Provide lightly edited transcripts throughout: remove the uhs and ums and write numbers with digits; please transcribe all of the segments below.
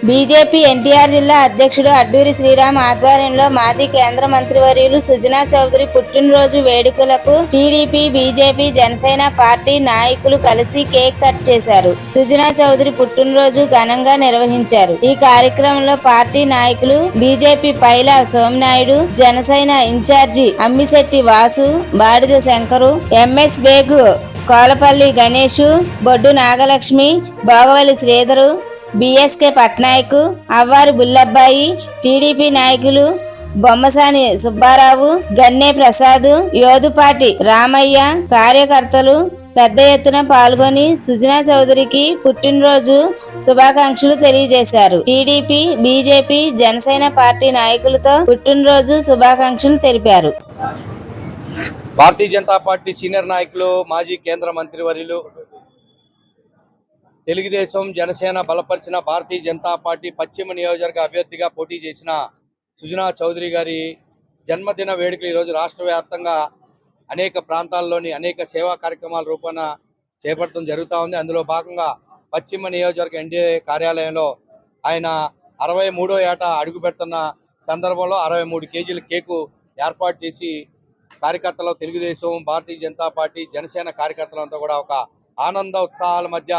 BJP NTR జిల్లా అధ్యక్షుడు అడ్డూరి శ్రీరామ్ ఆధ్వర్యంలో మాజీ కేంద్ర మంత్రివర్యులు సుజనా చౌదరి పుట్టినరోజు వేడుకలకు టీడీపీ, బీజేపీ, జనసేన పార్టీ నాయకులు కలిసి కేక్ కట్ చేశారు. సుజనా చౌదరి పుట్టినరోజు ఘనంగా నిర్వహించారు. ఈ కార్యక్రమంలో పార్టీ నాయకులు బీజేపీ పైలా సోమనాయుడు, జనసేన ఇన్ఛార్జి అమ్మిశెట్టి వాసు, బాడిద శంకరు, ఎంఎస్ బేగు, కోలపల్లి గణేష్, బొడ్డు నాగలక్ష్మి, భోగవల్లి శ్రీధరు, బిఎస్కే పట్నాయక్, అవ్వారి బుల్లబ్బాయి, టీడీపీ నాయకులు బొమ్మసాని సుబ్బారావు, గన్నే ప్రసాద్, యోధుపాటి రామయ్య, కార్యకర్తలు పెద్ద ఎత్తున పాల్గొని సుజనా చౌదరికి పుట్టినరోజు శుభాకాంక్షలు తెలియజేశారు. టీడీపీ, బీజేపీ, జనసేన పార్టీ నాయకులతో పుట్టినరోజు శుభాకాంక్షలు తెలిపారు. భారతీయ జనతా పార్టీ సీనియర్ నాయకులు, మాజీ కేంద్ర మంత్రివర్యులు, తెలుగుదేశం, జనసేన బలపరిచిన భారతీయ జనతా పార్టీ పశ్చిమ నియోజకవర్గ అభ్యర్థిగా పోటీ చేసిన సుజనా చౌదరి గారి జన్మదిన వేడుకలు ఈరోజు రాష్ట్ర వ్యాప్తంగా అనేక ప్రాంతాల్లోని అనేక సేవా కార్యక్రమాల రూపాన చేపట్టడం జరుగుతూ ఉంది. అందులో భాగంగా పశ్చిమ నియోజకవర్గ ఎన్డీఏ కార్యాలయంలో ఆయన 63వ ఏట అడుగు పెడుతున్న సందర్భంలో 63 కేజీల కేకు ఏర్పాటు చేసి కార్యకర్తలు, తెలుగుదేశం, భారతీయ జనతా పార్టీ, జనసేన కార్యకర్తలంతా కూడా ఒక ఆనంద ఉత్సాహాల మధ్య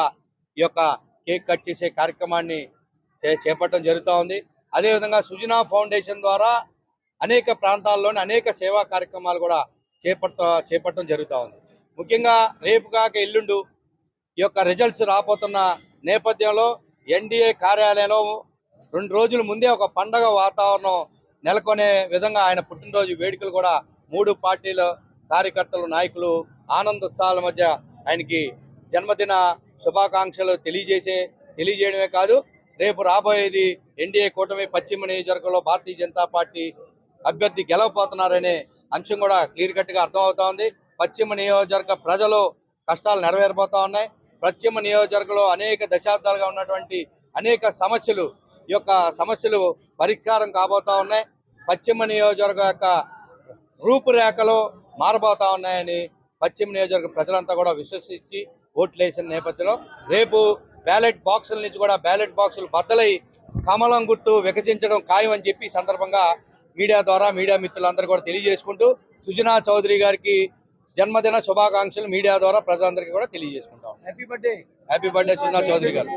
ఈ యొక్క కేక్ కట్ చేసే కార్యక్రమాన్ని చేపట్టడం జరుగుతూ ఉంది. అదేవిధంగా సుజనా ఫౌండేషన్ ద్వారా అనేక ప్రాంతాల్లోని అనేక సేవా కార్యక్రమాలు కూడా చేపట్టడం జరుగుతూ ఉంది. ముఖ్యంగా రేపు కాక ఎల్లుండు ఈ యొక్క రిజల్ట్స్ రాబోతున్న నేపథ్యంలో ఎన్డీఏ కార్యాలయంలో 2 రోజుల ముందే ఒక పండగ వాతావరణం నెలకొనే విధంగా ఆయన పుట్టినరోజు వేడుకలు కూడా 3 పార్టీల కార్యకర్తలు, నాయకులు ఆనందోత్సాహాల మధ్య ఆయనకి జన్మదిన శుభాకాంక్షలు తెలియజేయడమే కాదు, రేపు రాబోయేది ఎన్డీఏ కూటమి పశ్చిమ నియోజకవర్గంలో భారతీయ జనతా పార్టీ అభ్యర్థి గెలవబోతున్నారనే అంశం కూడా క్లియర్ కట్గా అర్థమవుతా ఉంది. పశ్చిమ నియోజకవర్గ ప్రజలు కష్టాలు నెరవేరబోతా ఉన్నాయి. పశ్చిమ నియోజకవర్గంలో అనేక దశాబ్దాలుగా ఉన్నటువంటి అనేక సమస్యలు, ఈ యొక్క సమస్యలు పరిష్కారం కాబోతా ఉన్నాయి. పశ్చిమ నియోజకవర్గ యొక్క రూపురేఖలు మారబోతా ఉన్నాయని పశ్చిమ నియోజకవర్గ ప్రజలంతా కూడా విశ్వసించి ఓట్లు వేసిన నేపథ్యంలో రేపు బ్యాలెట్ బాక్సుల నుంచి కూడా బ్యాలెట్ బాక్సులు బద్దలై కమలం గుర్తు వికసించడం ఖాయం అని చెప్పి ఈ సందర్భంగా మీడియా ద్వారా మీడియా మిత్రులందరూ కూడా తెలియజేసుకుంటూ సుజనా చౌదరి గారికి జన్మదిన శుభాకాంక్షలు మీడియా ద్వారా ప్రజలందరికీ కూడా తెలియజేసుకుంటాం. హ్యాపీ బర్త్డే సుజనా చౌదరి గారు.